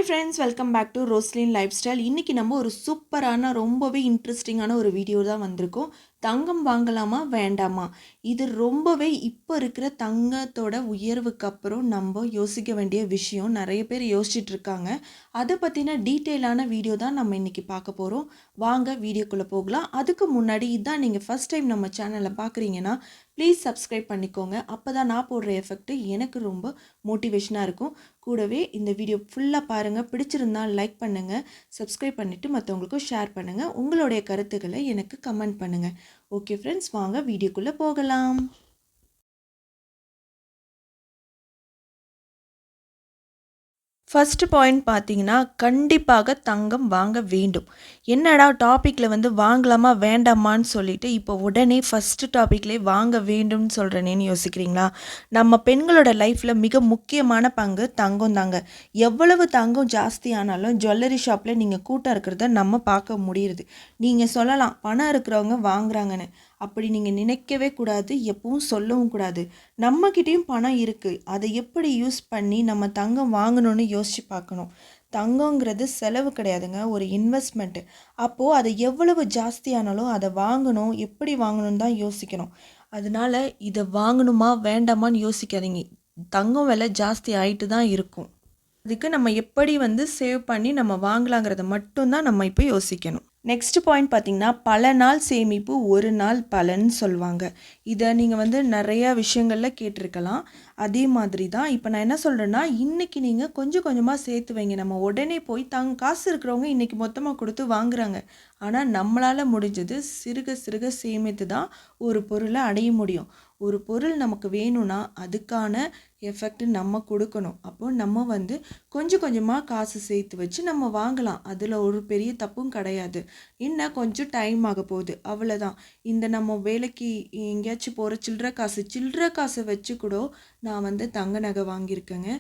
Hi friends, welcome back to Roslin lifestyle. இன்றைக்கி நம்ம ஒரு சூப்பரான ரொம்பவே இன்ட்ரெஸ்டிங்கான ஒரு வீடியோ தான் வந்திருக்கோம். தங்கம் வாங்கலாமா வேண்டாமா? இது ரொம்பவே இப்போ இருக்கிற தங்கத்தோட உயர்வுக்கு அப்புறம் நம்ம யோசிக்க வேண்டிய விஷயம். நிறைய பேர் யோசிச்சுட்டு இருக்காங்க. அதை பற்றின டீட்டெயிலான வீடியோ தான் நம்ம இன்றைக்கி பார்க்க போகிறோம். வாங்க வீடியோக்குள்ளே போகலாம். அதுக்கு முன்னாடி இதான் நீங்கள் ஃபஸ்ட் டைம் நம்ம சேனலை பார்க்குறீங்கன்னா ப்ளீஸ் சப்ஸ்கிரைப் பண்ணிக்கோங்க. அப்போ தான் நான் போடுற எஃபெக்ட்டு எனக்கு ரொம்ப மோட்டிவேஷனாக இருக்கும். கூடவே இந்த வீடியோ ஃபுல்லாக பாருங்கள். பிடிச்சிருந்தால் லைக் பண்ணுங்கள், சப்ஸ்கிரைப் பண்ணிவிட்டு மற்றவங்களுக்கும் ஷேர் பண்ணுங்கள். உங்களுடைய கருத்துக்களை எனக்கு கமெண்ட் பண்ணுங்கள். ஓகே ஃப்ரெண்ட்ஸ், வாங்க வீடியோக்குள்ளே போகலாம். ஃபஸ்ட்டு பாயிண்ட் பார்த்தீங்கன்னா, கண்டிப்பாக தங்கம் வாங்க வேண்டும். என்னடா டாப்பிக்கில் வாங்கலாமா வேண்டாமான்னு சொல்லிட்டு இப்போ உடனே ஃபஸ்ட்டு டாப்பிக்லேயே வாங்க வேண்டும்னு சொல்கிறேனேன்னு யோசிக்கிறீங்களா? நம்ம பெண்களோட லைஃப்பில் மிக முக்கியமான பங்கு தங்கம் தாங்க. எவ்வளவு தங்கம் ஜாஸ்தி ஆனாலும் ஜுவல்லரி ஷாப்பில் நீங்கள் கூட்டம் இருக்கிறத நம்ம பார்க்க முடியுது. நீங்கள் சொல்லலாம் பணம் இருக்கிறவங்க வாங்குறாங்கன்னு. அப்படி நீங்கள் நினைக்கவே கூடாது, எப்பவும் சொல்லவும் கூடாது. நம்மக்கிட்டேயும் பணம் இருக்குது, அதை எப்படி யூஸ் பண்ணி நம்ம தங்கம் வாங்கணும்னு யோசித்து பார்க்கணும். தங்கங்கிறது செலவு கிடையாதுங்க, ஒரு இன்வெஸ்ட்மெண்ட்டு. அப்போது அதை எவ்வளவு ஜாஸ்தியானாலும் அதை வாங்கணும், எப்படி வாங்கணும்னு தான் யோசிக்கணும். அதனால் இதை வாங்கணுமா வேண்டாமான்னு யோசிக்காதீங்க. தங்கம் விலை ஜாஸ்தி ஆகிட்டு தான் இருக்கும். அதுக்கு நம்ம எப்படி சேவ் பண்ணி நம்ம வாங்கலாங்கிறத மட்டும்தான் நம்ம இப்போ யோசிக்கணும். நெக்ஸ்ட் பாயிண்ட் பார்த்திங்கன்னா, பல நாள் சேமிப்பு ஒரு நாள் பலன் சொல்லுவாங்க. இதை நீங்கள் நிறையா விஷயங்களில் கேட்டிருக்கலாம். அதே மாதிரி தான் இப்போ நான் என்ன சொல்கிறேன்னா, இன்றைக்கி நீங்கள் கொஞ்சம் கொஞ்சமாக சேர்த்து வைங்க. நம்ம உடனே போய் காசு இருக்கிறவங்க இன்றைக்கி மொத்தமாக கொடுத்து வாங்குறாங்க. ஆனால் நம்மளால் முடிஞ்சது சிறுக சிறுக சேமித்து தான் ஒரு பொருளை அடைய முடியும். ஒரு பொருள் நமக்கு வேணும்னா அதுக்கான எஃபெக்ட் நம்ம கொடுக்கணும். அப்போது நம்ம கொஞ்சம் கொஞ்சமாக காசு சேர்த்து வச்சு நம்ம வாங்கலாம். அதில் ஒரு பெரிய தப்பும் கிடையாது. இன்னும் கொஞ்சம் டைம் ஆக போகுது, அவ்வளோதான். இந்த நம்ம வேலைக்கு எங்கேயாச்சும் போகிற சில்லற காசை வச்சு கூட நான் தங்க நகை வாங்கியிருக்கேங்க.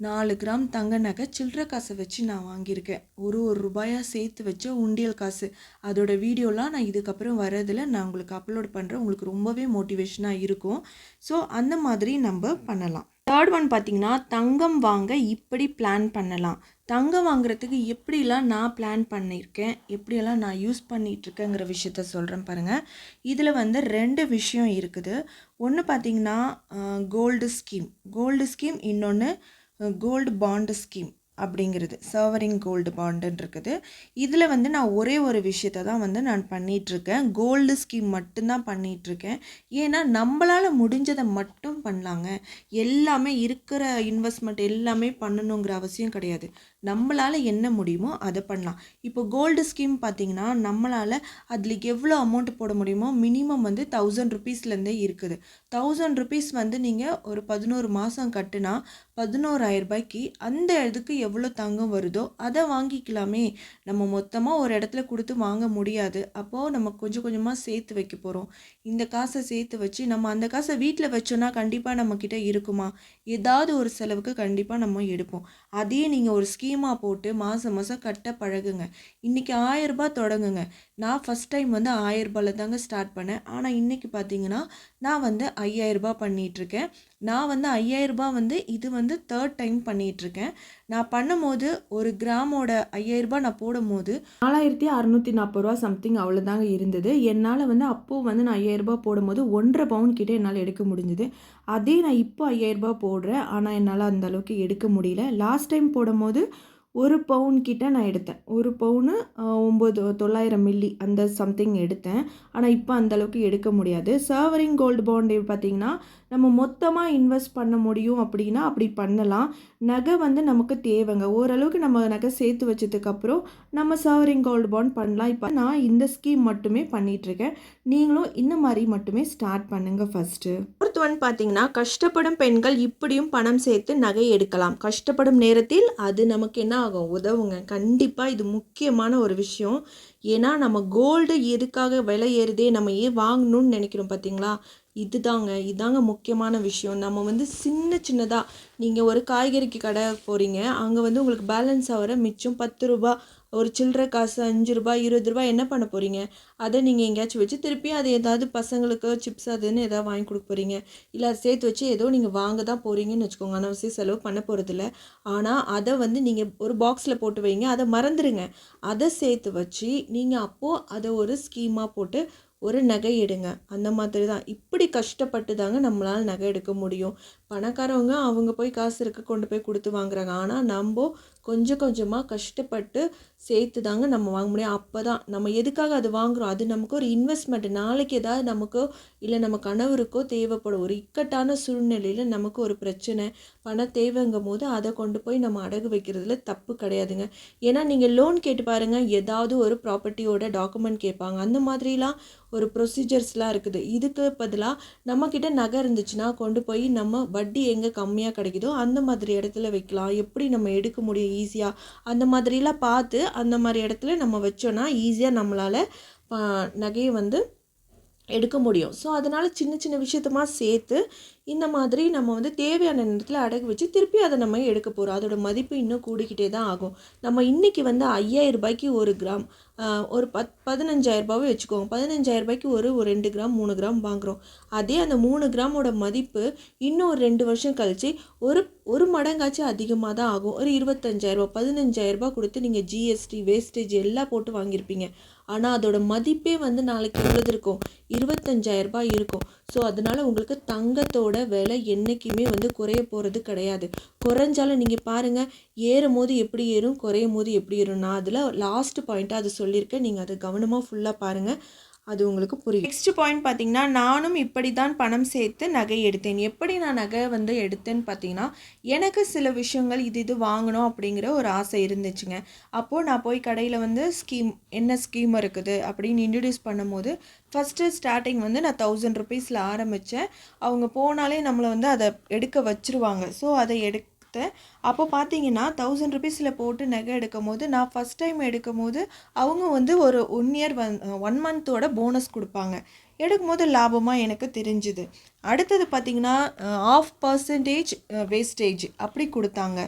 4 கிராம் தங்க நகை சில்லற காசை வச்சு நான் வாங்கியிருக்கேன். ஒரு ரூபாயாக சேர்த்து வச்ச உண்டியல் காசு. அதோட வீடியோலாம் நான் இதுக்கப்புறம் வரதில் நான் உங்களுக்கு அப்லோட் பண்ணுறேன். உங்களுக்கு ரொம்பவே மோட்டிவேஷனாக இருக்கும். ஸோ அந்த மாதிரி நம்ம பண்ணலாம். தேர்ட் ஒன் பார்த்திங்கன்னா, தங்கம் வாங்க இப்படி பிளான் பண்ணலாம். தங்கம் வாங்குறதுக்கு எப்படிலாம் நான் பிளான் பண்ணியிருக்கேன், எப்படியெல்லாம் நான் யூஸ் பண்ணிகிட்ருக்கேங்கிற விஷயத்த சொல்கிறேன் பாருங்கள். இதில் 2 விஷயம் இருக்குது. ஒன்று பார்த்திங்கன்னா கோல்டு ஸ்கீம், இன்னொன்று கோல்டு பாண்டு ஸ்கீம் அப்படிங்கிறது, சர்வரிங் கோல்டு பாண்டுன்னு இருக்குது. இதில் நான் ஒரே ஒரு விஷயத்தை தான் நான் பண்ணிகிட்ருக்கேன். கோல்டு ஸ்கீம் மட்டும்தான் பண்ணிகிட்ருக்கேன். ஏன்னா நம்மளால் முடிஞ்சதை மட்டும் பண்ணலாங்க. எல்லாமே இருக்கிற இன்வெஸ்ட்மெண்ட் எல்லாமே பண்ணணுங்கிற அவசியம் கிடையாது. நம்மளால் என்ன முடியுமோ அதை பண்ணலாம். இப்போ கோல்டு ஸ்கீம் பார்த்திங்கன்னா, நம்மளால் அதில் எவ்வளோ அமௌண்ட் போட முடியுமோ மினிமம் 1000 ருபீஸ்லேருந்தே இருக்குது. 1000 ருபீஸ் நீங்கள் ஒரு 11 மாதம் கட்டுனா 11,000 ரூபாய்க்கு அந்த இதுக்கு எவ்வளோ தங்கம் வருதோ அதை வாங்கிக்கலாமே. நம்ம மொத்தமாக ஒரு இடத்துல கொடுத்து வாங்க முடியாது. அப்போது நம்ம கொஞ்சம் கொஞ்சமாக சேர்த்து வைக்க போகிறோம். இந்த காசை சேர்த்து வச்சு நம்ம அந்த காசை வீட்டில் வச்சோன்னா கண்டிப்பாக நம்மக்கிட்ட இருக்குமா? ஏதாவது ஒரு செலவுக்கு கண்டிப்பாக நம்ம எடுப்போம். அதே நீங்கள் ஒரு ஸ்கீமாக போட்டு மாதம் மாதம் கட்ட பழகுங்க. இன்றைக்கி 1000 ரூபாய் தொடங்குங்க. நான் ஃபஸ்ட் டைம் 1000 ரூபாயில் தாங்க ஸ்டார்ட் பண்ணேன். ஆனால் இன்றைக்கி பார்த்தீங்கன்னா நான் 5000 ரூபாய் பண்ணிகிட்ருக்கேன். நான் 5000 ரூபாய் இது தேர்ட் டைம் பண்ணிகிட்ருக்கேன். நான் பண்ணும்போது ஒரு கிராமோட 5000 ரூபாய் நான் போடும்போது 4640 ரூபா சம்திங் அவ்வளோதாங்க இருந்தது. என்னால் அப்போது நான் 5000 ரூபாய் போடும்போது 1.5 பவுன் கிட்டே என்னால் எடுக்க முடிஞ்சுது. அதே நான் இப்போ 5000 ரூபாய் போடுறேன். ஆனால் என்னால் அந்த அளவுக்கு எடுக்க முடியல. லாஸ்ட் டைம் போடும்போது 1 பவுன் கிட்ட நான் எடுத்தேன். 1 பவுனு 900 மில்லி அந்த சம்திங் எடுத்தேன். ஆனால் இப்போ அந்தளவுக்கு எடுக்க முடியாது. சர்வரிங் கோல்டு பாண்டு பார்த்திங்கன்னா, நம்ம மொத்தமாக இன்வெஸ்ட் பண்ண முடியும் அப்படின்னா அப்படி பண்ணலாம். நகை நமக்கு தேவைங்க. ஓரளவுக்கு நம்ம நகை சேர்த்து வச்சதுக்கப்புறம் நம்ம சர்வரிங் கோல்டு பாண்ட் பண்ணலாம். இப்போ நான் இந்த ஸ்கீம் மட்டுமே பண்ணிகிட்ருக்கேன். நீங்களும் இந்த மாதிரி மட்டுமே ஸ்டார்ட் பண்ணுங்கள் ஃபஸ்ட்டு. ஃபோர்த் ஒன் பார்த்திங்கன்னா, கஷ்டப்படும் பெண்கள் இப்படியும் பணம் சேர்த்து நகை எடுக்கலாம். கஷ்டப்படும் நேரத்தில் அது நமக்கு என்ன ஆகும், உதவுங்க. கண்டிப்பாக இது முக்கியமான ஒரு விஷயம். ஏன்னா நம்ம கோல்டு எதுக்காக விலை ஏறுதே, நம்ம ஏன் வாங்கணும்னு நினைக்கிறோம் பார்த்தீங்களா? இதாங்க முக்கியமான விஷயம். நம்ம சின்னதாக நீங்கள் ஒரு காய்கறிக்கு கடை போகிறீங்க, அங்கே உங்களுக்கு பேலன்ஸ் ஆகிற மிச்சம் 10 ரூபா ஒரு சில்லறை காசு ₹5 ₹20 என்ன பண்ண போகிறீங்க? அதை நீங்கள் எங்கேயாச்சும் வச்சு திருப்பி அது ஏதாவது பசங்களுக்கு சிப்ஸ் அதுன்னு ஏதாவது வாங்கி கொடுக்க போகிறீங்க. இல்லை அதை சேர்த்து வச்சு ஏதோ நீங்கள் வாங்க தான் போகிறீங்கன்னு வச்சுக்கோங்க. அனாவசிய செலவு பண்ண போகிறதில்ல. ஆனால் அதை வந்து நீங்கள் ஒரு பாக்ஸில் போட்டு வைங்க, அதை மறந்துடுங்க. அதை சேர்த்து வச்சு நீங்கள் அப்போது அதை ஒரு ஸ்கீமாக போட்டு ஒரு நகை எடுங்க. அந்த மாதிரி தான். இப்படி கஷ்டப்பட்டு தாங்க நம்மளால் நகை எடுக்க முடியும். பணக்காரவங்க அவங்க போய் காசு இருக்க கொண்டு போய் கொடுத்து வாங்குறாங்க. ஆனால் நம்ம கொஞ்சம் கொஞ்சமாக கஷ்டப்பட்டு சேர்த்து தாங்க நம்ம வாங்க முடியும். அப்போ தான் நம்ம எதுக்காக அது வாங்குகிறோம், அது நமக்கு ஒரு இன்வெஸ்ட்மெண்ட். நாளைக்கு ஏதாவது நமக்கோ இல்லை நம்ம கணவருக்கோ தேவைப்படும். ஒரு இக்கட்டான சூழ்நிலையில் நமக்கு ஒரு பிரச்சனை, பண தேவைங்கும் போது அதை கொண்டு போய் நம்ம அடகு வைக்கிறதுல தப்பு கிடையாதுங்க. ஏன்னா நீங்கள் லோன் கேட்டு பாருங்கள், ஏதாவது ஒரு ப்ராப்பர்ட்டியோட டாக்குமெண்ட் கேட்பாங்க. அந்த மாதிரிலாம் ஒரு ப்ரொசீஜர்ஸ்லாம் இருக்குது. இதுக்கு பதிலாக நம்மக்கிட்ட நகை இருந்துச்சுன்னா கொண்டு போய் நம்ம வட்டி எங்கே கம்மியாக கிடைக்குதோ அந்த மாதிரி இடத்துல வைக்கலாம். எப்படி நம்ம எடுக்க முடியும் ஈஸியாக, அந்த மாதிரிலாம் பார்த்து அந்த மாதிரி இடத்துல நம்ம வச்சோன்னா ஈஸியாக நம்மளால் நகையை வந்து எடுக்க முடியும். ஸோ அதனால் சின்ன சின்ன விஷயத்தமா சேர்த்து இந்த மாதிரி நம்ம வந்து தேவையான நேரத்தில் அடகு வச்சு திருப்பி அதை நம்ம எடுக்க போகிறோம். அதோட மதிப்பு இன்னும் கூடிக்கிட்டே தான் ஆகும். நம்ம இன்றைக்கி வந்து ₹5000 ஒரு கிராம், ஒரு 15,000 வச்சுக்கோங்க. ₹15,000 ஒரு 2 கிராம் 3 கிராம் வாங்குகிறோம். அதே அந்த 3 கிராமோட மதிப்பு இன்னும் ஒரு 2 வருஷம் கழித்து ஒரு மடங்காச்சும் அதிகமாக தான் ஆகும். ஒரு ₹25,000 ₹15,000 கொடுத்து நீங்கள் ஜிஎஸ்டி வேஸ்டேஜ் எல்லாம் போட்டு வாங்கியிருப்பீங்க. ஆனால் அதோட மதிப்பே வந்து நாளைக்கு எவ்வளவு இருக்கும்? ₹25,000 இருக்கும். ஸோ அதனால் உங்களுக்கு தங்கத்தோட விலை என்றைக்குமே வந்து குறைய போகிறது கிடையாது. குறைஞ்சாலும் நீங்கள் பாருங்கள், ஏறும் போது எப்படி ஏறும், குறையும் போது எப்படி ஏறும். நான் அதில் லாஸ்ட் பாயிண்ட்டாக அது சொல்லியிருக்கேன். நீங்கள் அதை கவனமாக ஃபுல்லாக பாருங்கள், அது உங்களுக்கு புரியும். நெக்ஸ்ட் பாயிண்ட் பார்த்தீங்கன்னா, நானும் இப்படி தான் பணம் சேர்த்து நகை எடுத்தேன். எப்படி நான் நகை வந்து எடுத்தேன்னு பார்த்தீங்கன்னா, எனக்கு சில விஷயங்கள் இது வாங்கணும் அப்படிங்கிற ஒரு ஆசை இருந்துச்சுங்க. அப்போது நான் போய் கடையில் வந்து என்ன ஸ்கீம் இருக்குது அப்படின்னு இன்ட்ரடியூஸ் பண்ணும்போது, ஃபஸ்ட்டு ஸ்டார்டிங் வந்து நான் ₹1000 ஆரம்பித்தேன். அவங்க போனாலே நம்மளை வந்து அதை எடுக்க வச்சுருவாங்க. ஸோ அதை அப்போ பார்த்தீங்கன்னா ₹1000 போட்டு நகை எடுக்கும் போது, நான் ஃபஸ்ட் டைம் எடுக்கும் போது அவங்க வந்து ஒரு 1 இயர் 1 மந்தோட போனஸ் கொடுப்பாங்க. எடுக்கும்போது லாபமாக எனக்கு தெரிஞ்சுது. அடுத்தது பார்த்திங்கன்னா 0.5% வேஸ்டேஜ் அப்படி கொடுத்தாங்க.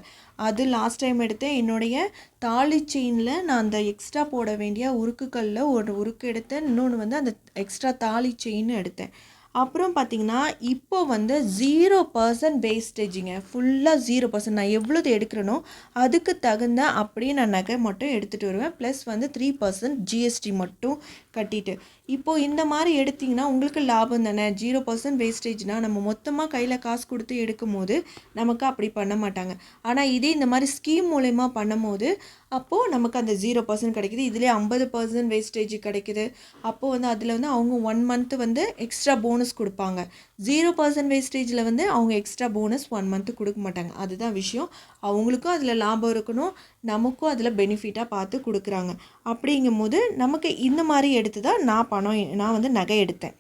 அது லாஸ்ட் டைம் எடுத்தேன். என்னுடைய தாலி செயினில் நான் அந்த எக்ஸ்ட்ரா போட வேண்டிய உருக்குகளில் ஒரு உருக்கு எடுத்தேன். இன்னொன்று வந்து அந்த எக்ஸ்ட்ரா தாலி செயின் எடுத்தேன். அப்புறம் பார்த்திங்கன்னா இப்போ வந்து 0% வேஸ்டேஜிங்க. ஃபுல்லாக 0%. நான் எவ்வளோது எடுக்கிறேனோ அதுக்கு தகுந்த அப்படியே நான் நகை மட்டும் எடுத்துகிட்டு வருவேன். ப்ளஸ் வந்து 3% ஜிஎஸ்டி மட்டும் கட்டிட்டு. இப்போது இந்த மாதிரி எடுத்திங்கன்னா உங்களுக்கு லாபம் தானே. 0% வேஸ்டேஜ்னால் நம்ம மொத்தமாக கையில் காசு கொடுத்து எடுக்கும் போது நமக்கு அப்படி பண்ண மாட்டாங்க. ஆனால் இதே இந்த மாதிரி ஸ்கீம் மூலயமா பண்ணும் போது அப்போது நமக்கு அந்த 0% கிடைக்கிது. இதிலே 50% வேஸ்டேஜ் கிடைக்கிது. அப்போது வந்து அதில் வந்து அவங்க 1 மந்த்து வந்து எக்ஸ்ட்ரா போனஸ் கொடுப்பாங்க. 0% வேஸ்டேஜில் வந்து அவங்க எக்ஸ்ட்ரா போனஸ் 1 மந்த்து கொடுக்க மாட்டாங்க. அதுதான் விஷயம். அவங்களுக்கும் அதில் லாபம் இருக்கணும், நமக்கும் அதில் பெனிஃபிட்டாக பார்த்து கொடுக்குறாங்க. அப்படிங்கும் போது நமக்கு இந்த மாதிரி எடுத்து தான் நான் வந்து நகை எடுத்தேன்.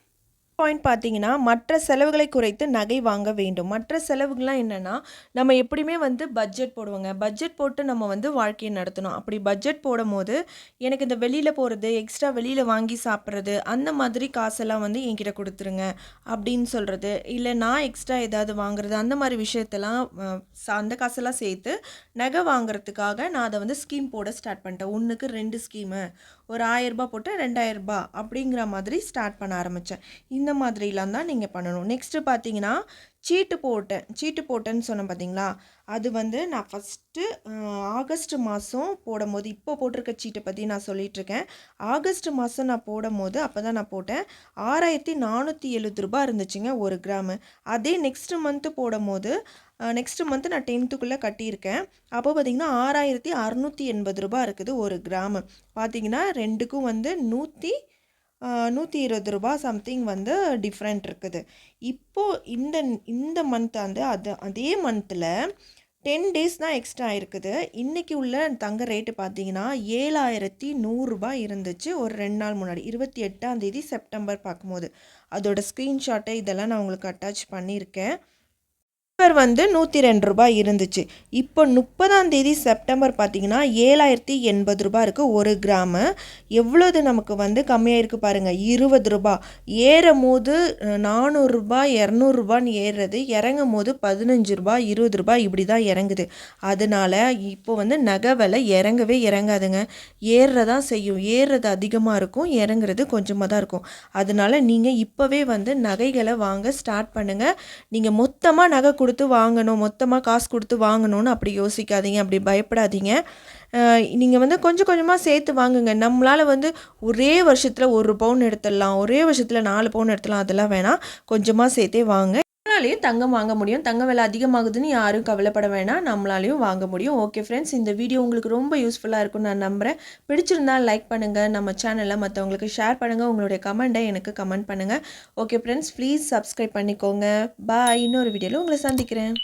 பாயிண்ட் பார்த்தீங்கன்னா, மற்ற செலவுகளை குறைத்து நகை வாங்க வேண்டும். மற்ற செலவுகள்லாம் என்னென்னா, நம்ம எப்படியுமே வந்து பட்ஜெட் போடுவோங்க. பட்ஜெட் போட்டு நம்ம வந்து வாழ்க்கையை நடத்தணும். அப்படி பட்ஜெட் போடும் போது எனக்கு இந்த வெளியில் போகிறது, எக்ஸ்ட்ரா வெளியில் வாங்கி சாப்பிட்றது, அந்த மாதிரி காசெல்லாம் வந்து என்கிட்ட கொடுத்துருங்க அப்படின்னு சொல்கிறது, இல்லை நான் எக்ஸ்ட்ரா ஏதாவது வாங்குறது, அந்த மாதிரி விஷயத்தெல்லாம் அந்த காசெல்லாம் சேர்த்து நகை வாங்குறதுக்காக நான் அதை வந்து ஸ்கீம் போட ஸ்டார்ட் பண்ணிட்டேன். 1க்கு 2 ஸ்கீமு, ஒரு ₹1000 போட்டு ₹2000 அப்படிங்கிற மாதிரி ஸ்டார்ட் பண்ண ஆரம்பித்தேன். இந்த மாதிரிலாம் தான் நீங்கள் பண்ணணும். நெக்ஸ்ட்டு பார்த்தீங்கன்னா, சீட்டு போட்டேன்னு சொன்னேன் பார்த்தீங்களா, அது வந்து நான் ஃபஸ்ட்டு ஆகஸ்ட் மாதம் போடும்போது, இப்போ போட்டிருக்க சீட்டை பற்றி நான் சொல்லிகிட்ருக்கேன். ஆகஸ்ட் மாதம் நான் போடும்போது அப்போ தான் நான் போட்டேன். ₹6470 இருந்துச்சுங்க ஒரு கிராமு. அதே நெக்ஸ்ட்டு மந்த்து போடும்போது, நெக்ஸ்ட்டு மந்த்து நான் 10th கட்டியிருக்கேன். அப்போ பார்த்திங்கன்னா ₹6680 இருக்குது ஒரு கிராமு. பார்த்திங்கன்னா 2க்கும் வந்து ₹120 சம்திங் வந்து டிஃப்ரெண்ட் இருக்குது. இப்போது இந்த மந்த் வந்து அதே மந்தில் 10 டேஸ் தான் எக்ஸ்ட்ரா இருக்குது. இன்றைக்கி உள்ள தங்க ரேட்டு பார்த்தீங்கன்னா ₹7100 இருந்துச்சு ஒரு 2 நாள் முன்னாடி, 28ஆம் தேதி செப்டம்பர் பார்க்கும்போது. அதோட ஸ்க்ரீன்ஷாட்டை இதெல்லாம் நான் உங்களுக்கு அட்டாச் பண்ணியிருக்கேன். வந்து ரூ. 102 இருந்துச்சு. இப்போ 30ஆம் தேதி செப்டம்பர் பார்த்தீங்கன்னா ரூ. 7,080 இருக்குது 1 கிராமு. எவ்வளோது நமக்கு வந்து கம்மியாயிருக்கு பாருங்கள், ரூ. 20. ஏறும்போது ரூ. 400 ரூ. 200 ஏறுறது, இறங்கும் போது ரூ. 15 ரூ. 20 இப்படி தான் இறங்குது. அதனால இப்போ வந்து நகை விலை இறங்கவே இறங்காதுங்க, ஏறுறதான் செய்யும். ஏறுறது அதிகமாக இருக்கும், இறங்குறது கொஞ்சமாக தான் இருக்கும். அதனால நீங்கள் இப்போவே வந்து நகைகளை வாங்க ஸ்டார்ட் பண்ணுங்கள். நீங்கள் மொத்தமாக நகை கொடுத்து வாங்கணும், மொத்தமாக காசு கொடுத்து வாங்கணும்னு அப்படி யோசிக்காதீங்க, அப்படி பயப்படாதீங்க. நீங்கள் வந்து கொஞ்சம் கொஞ்சமாக சேர்த்து வாங்குங்க. நம்மளால் வந்து ஒரே வருஷத்தில் 1 பவுன் எடுத்துடலாம், ஒரே வருஷத்தில் 4 பவுன் எடுத்துடலாம், அதெல்லாம் வேணாம். கொஞ்சமாக சேர்த்தே வாங்க. நம்மளாலேயும் தங்கம் வாங்க முடியும். தங்க விலை அதிகமாகுதுன்னு யாரும் கவலைப்பட வேணாம், நம்மளாலையும் வாங்க முடியும். ஓகே ஃப்ரெண்ட்ஸ், இந்த வீடியோ உங்களுக்கு ரொம்ப யூஸ்ஃபுல்லாக இருக்கும்னு நான் நம்புகிறேன். பிடிச்சிருந்தால் லைக் பண்ணுங்கள், நம்ம சேனலை மற்றவங்களுக்கு ஷேர் பண்ணுங்கள், உங்களுடைய கமெண்ட்டை எனக்கு கமெண்ட் பண்ணுங்கள். ஓகே ஃப்ரெண்ட்ஸ், ப்ளீஸ் சப்ஸ்கிரைப் பண்ணிக்கோங்க. பாய். இன்னொரு வீடியோவில் உங்களை சந்திக்கிறேன்.